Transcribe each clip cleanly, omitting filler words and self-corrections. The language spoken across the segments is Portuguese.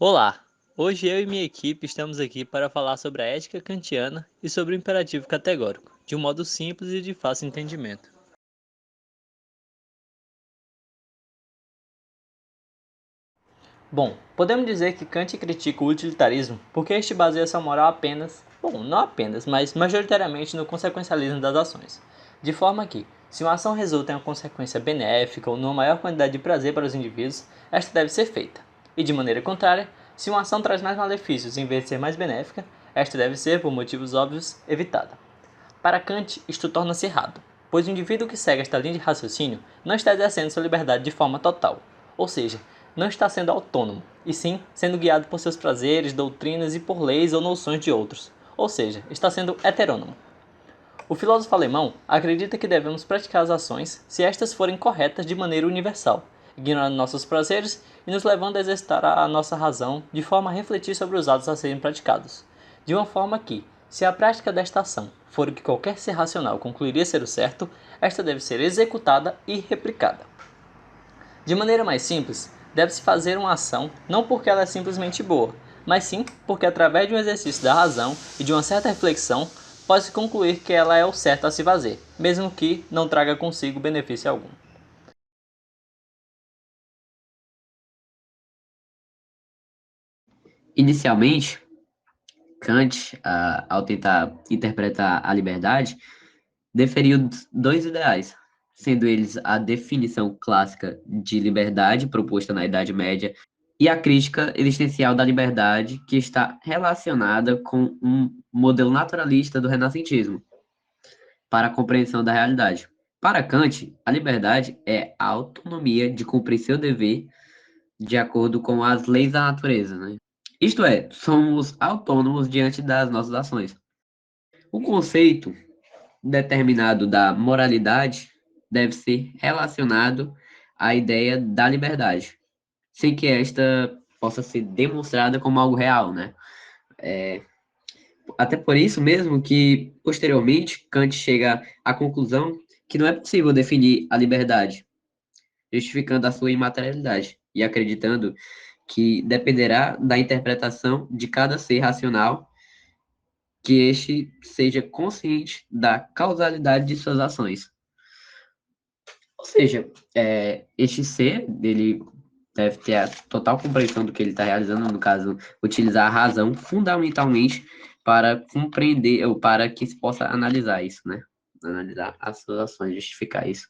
Olá! Hoje eu e minha equipe estamos aqui para falar sobre a ética kantiana e sobre o imperativo categórico, de um modo simples e de fácil entendimento. Bom, podemos dizer que Kant critica o utilitarismo porque este baseia sua moral apenas, não apenas, mas majoritariamente no consequencialismo das ações. De forma que, se uma ação resulta em uma consequência benéfica ou numa maior quantidade de prazer para os indivíduos, esta deve ser feita. E de maneira contrária, se uma ação traz mais malefícios em vez de ser mais benéfica, esta deve ser, por motivos óbvios, evitada. Para Kant, isto torna-se errado, pois o indivíduo que segue esta linha de raciocínio não está exercendo sua liberdade de forma total, ou seja, não está sendo autônomo, e sim sendo guiado por seus prazeres, doutrinas e por leis ou noções de outros, ou seja, está sendo heterônomo. O filósofo alemão acredita que devemos praticar as ações se estas forem corretas de maneira universal, ignorando nossos prazeres e nos levando a exercitar a nossa razão de forma a refletir sobre os atos a serem praticados, de uma forma que, se a prática desta ação for o que qualquer ser racional concluiria ser o certo, esta deve ser executada e replicada. De maneira mais simples, deve-se fazer uma ação não porque ela é simplesmente boa, mas sim porque através de um exercício da razão e de uma certa reflexão, pode-se concluir que ela é o certo a se fazer, mesmo que não traga consigo benefício algum. Inicialmente, Kant, ao tentar interpretar a liberdade, deferiu dois ideais, sendo eles a definição clássica de liberdade proposta na Idade Média e a crítica existencial da liberdade, que está relacionada com um modelo naturalista do renascentismo para a compreensão da realidade. Para Kant, a liberdade é a autonomia de cumprir seu dever de acordo com as leis da natureza, né? Isto é, somos autônomos diante das nossas ações. O conceito determinado da moralidade deve ser relacionado à ideia da liberdade, sem que esta possa ser demonstrada como algo real, né? Até por isso mesmo que, posteriormente, Kant chega à conclusão que não é possível definir a liberdade, justificando a sua imaterialidade e acreditando que dependerá da interpretação de cada ser racional, que este seja consciente da causalidade de suas ações. Ou seja, este ser, ele deve ter a total compreensão do que ele está realizando, no caso, utilizar a razão fundamentalmente para compreender, ou para que se possa analisar isso, né? Analisar as suas ações, justificar isso,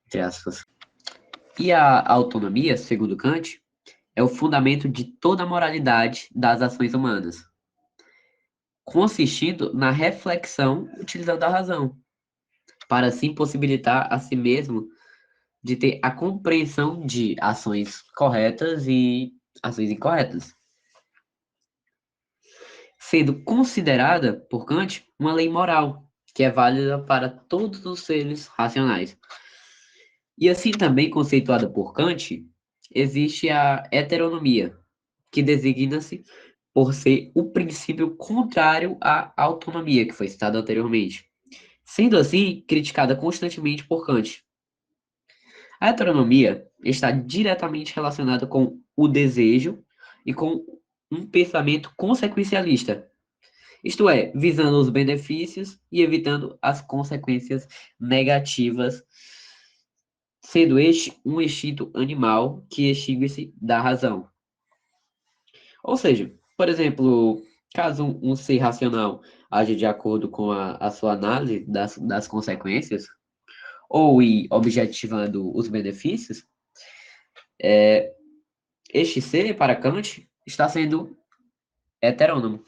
entre aspas. E a autonomia, segundo Kant, é o fundamento de toda a moralidade das ações humanas, consistindo na reflexão utilizando a razão, para assim possibilitar a si mesmo de ter a compreensão de ações corretas e ações incorretas, sendo considerada por Kant uma lei moral, que é válida para todos os seres racionais. E assim também conceituada por Kant, existe a heteronomia, que designa-se por ser o princípio contrário à autonomia, que foi citado anteriormente, sendo assim criticada constantemente por Kant. A heteronomia está diretamente relacionada com o desejo e com um pensamento consequencialista, isto é, visando os benefícios e evitando as consequências negativas, sendo este um instinto animal que extingue-se da razão. Ou seja, por exemplo, caso um ser racional age de acordo com a sua análise das consequências, ou ir objetivando os benefícios, este ser, para Kant, está sendo heterônomo.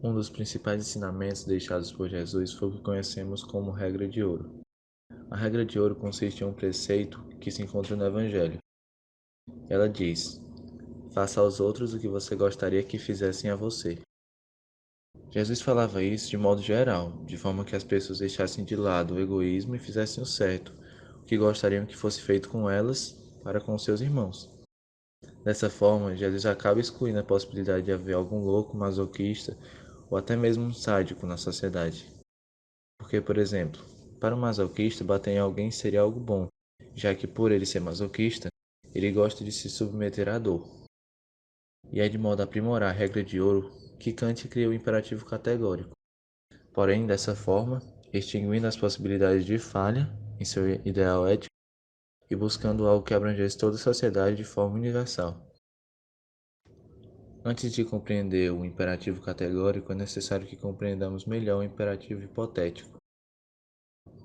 Um dos principais ensinamentos deixados por Jesus foi o que conhecemos como regra de ouro. A regra de ouro consiste em um preceito que se encontra no Evangelho. Ela diz: faça aos outros o que você gostaria que fizessem a você. Jesus falava isso de modo geral, de forma que as pessoas deixassem de lado o egoísmo e fizessem o certo, o que gostariam que fosse feito com elas para com seus irmãos. Dessa forma, Jesus acaba excluindo a possibilidade de haver algum louco masoquista ou até mesmo um sádico na sociedade. Porque, por exemplo, Para o masoquista, bater em alguém seria algo bom, já que por ele ser masoquista, ele gosta de se submeter à dor. E é de modo a aprimorar a regra de ouro que Kant criou o imperativo categórico. Porém, dessa forma, extinguindo as possibilidades de falha em seu ideal ético e buscando algo que abrangesse toda a sociedade de forma universal. Antes de compreender o imperativo categórico, é necessário que compreendamos melhor o imperativo hipotético.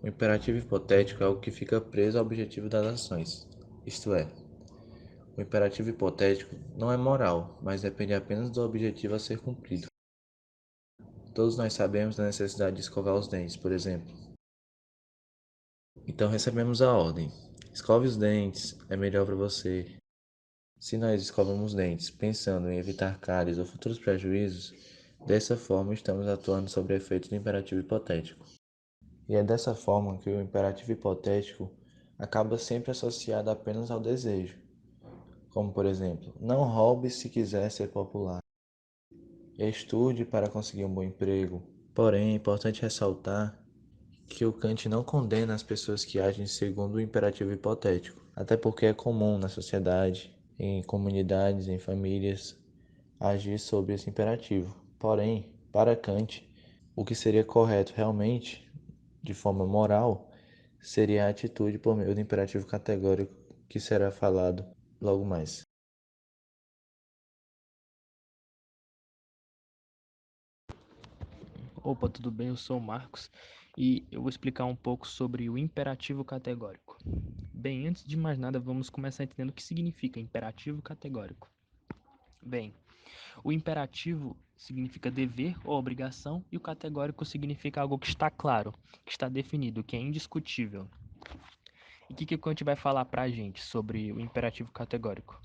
O imperativo hipotético é algo que fica preso ao objetivo das ações, isto é, o imperativo hipotético não é moral, mas depende apenas do objetivo a ser cumprido. Todos nós sabemos da necessidade de escovar os dentes, por exemplo. Então recebemos a ordem: escove os dentes, é melhor para você. Se nós escovamos os dentes pensando em evitar cáries ou futuros prejuízos, dessa forma estamos atuando sobre o efeito do imperativo hipotético. E é dessa forma que o imperativo hipotético acaba sempre associado apenas ao desejo, como por exemplo, não roube se quiser ser popular, estude para conseguir um bom emprego. Porém, é importante ressaltar que o Kant não condena as pessoas que agem segundo o imperativo hipotético, até porque é comum na sociedade, em comunidades, em famílias, agir sob esse imperativo. Porém, para Kant, o que seria correto realmente, de forma moral, seria a atitude por meio do imperativo categórico que será falado logo mais. Opa, tudo bem? Eu sou o Marcos e eu vou explicar um pouco sobre o imperativo categórico. Bem, antes de mais nada, vamos começar entendendo o que significa imperativo categórico. Bem, o imperativo significa dever ou obrigação e o categórico significa algo que está claro, que está definido, que é indiscutível. E o que o Kant vai falar para a gente sobre o imperativo categórico?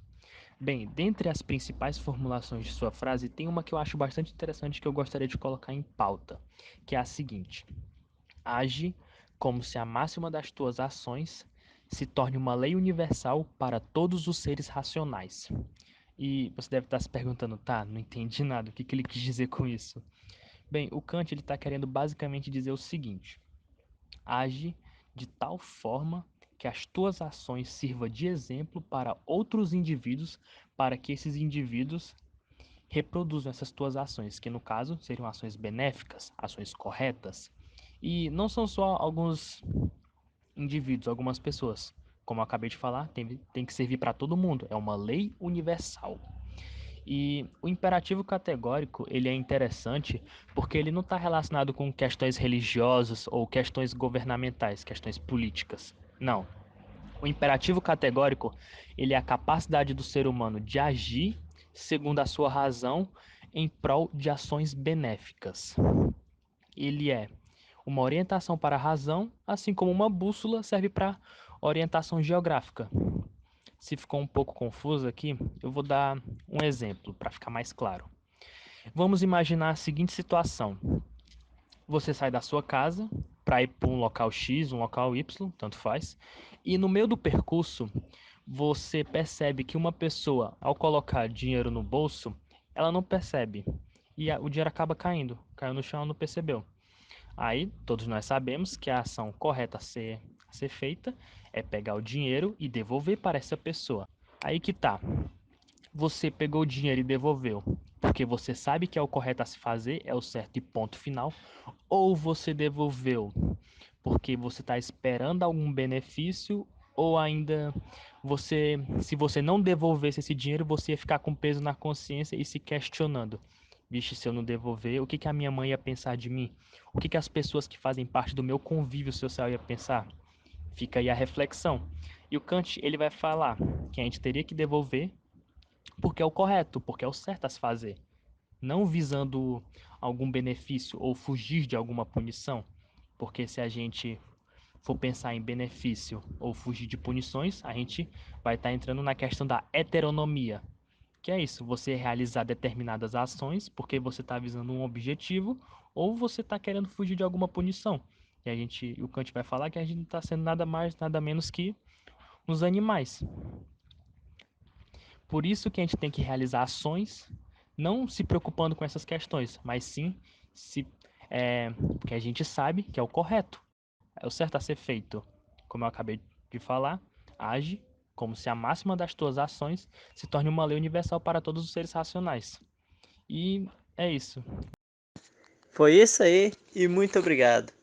Bem, dentre as principais formulações de sua frase, tem uma que eu acho bastante interessante que eu gostaria de colocar em pauta, que é a seguinte: age como se a máxima das tuas ações se torne uma lei universal para todos os seres racionais. E você deve estar se perguntando, tá, não entendi nada, o que ele quis dizer com isso? Bem, o Kant está querendo basicamente dizer o seguinte: age de tal forma que as tuas ações sirvam de exemplo para outros indivíduos, para que esses indivíduos reproduzam essas tuas ações, que no caso seriam ações benéficas, ações corretas. E não são só alguns indivíduos, algumas pessoas. Como eu acabei de falar, tem que servir para todo mundo. É uma lei universal. E o imperativo categórico, ele é interessante porque ele não está relacionado com questões religiosas ou questões governamentais, questões políticas. Não. O imperativo categórico, ele é a capacidade do ser humano de agir segundo a sua razão em prol de ações benéficas. Ele é uma orientação para a razão, assim como uma bússola serve para orientação geográfica. Se ficou um pouco confuso aqui, eu vou dar um exemplo para ficar mais claro. Vamos imaginar a seguinte situação: você sai da sua casa para ir para um local X, um local Y, tanto faz, e no meio do percurso você percebe que uma pessoa, ao colocar dinheiro no bolso, ela não percebe e o dinheiro acaba caiu no chão, ela não percebeu. Aí todos nós sabemos que a ação correta a ser feita é pegar o dinheiro e devolver para essa pessoa. Aí que tá. Você pegou o dinheiro e devolveu porque você sabe que é o correto a se fazer, é o certo e ponto final, ou você devolveu porque você está esperando algum benefício, ou ainda se você não devolvesse esse dinheiro, você ia ficar com peso na consciência e se questionando. Vixe, se eu não devolver, o que a minha mãe ia pensar de mim? O que as pessoas que fazem parte do meu convívio social ia pensar? Fica aí a reflexão. E o Kant, ele vai falar que a gente teria que devolver porque é o correto, porque é o certo a se fazer, não visando algum benefício ou fugir de alguma punição, porque se a gente for pensar em benefício ou fugir de punições, a gente vai estar entrando na questão da heteronomia, que é isso, você realizar determinadas ações porque você está visando um objetivo ou você está querendo fugir de alguma punição. O Kant vai falar que a gente não está sendo nada mais, nada menos que uns animais. Por isso que a gente tem que realizar ações, não se preocupando com essas questões, mas sim se, porque a gente sabe que é o correto. O certo a ser feito, como eu acabei de falar, age como se a máxima das tuas ações se torne uma lei universal para todos os seres racionais. E é isso. Foi isso aí e muito obrigado.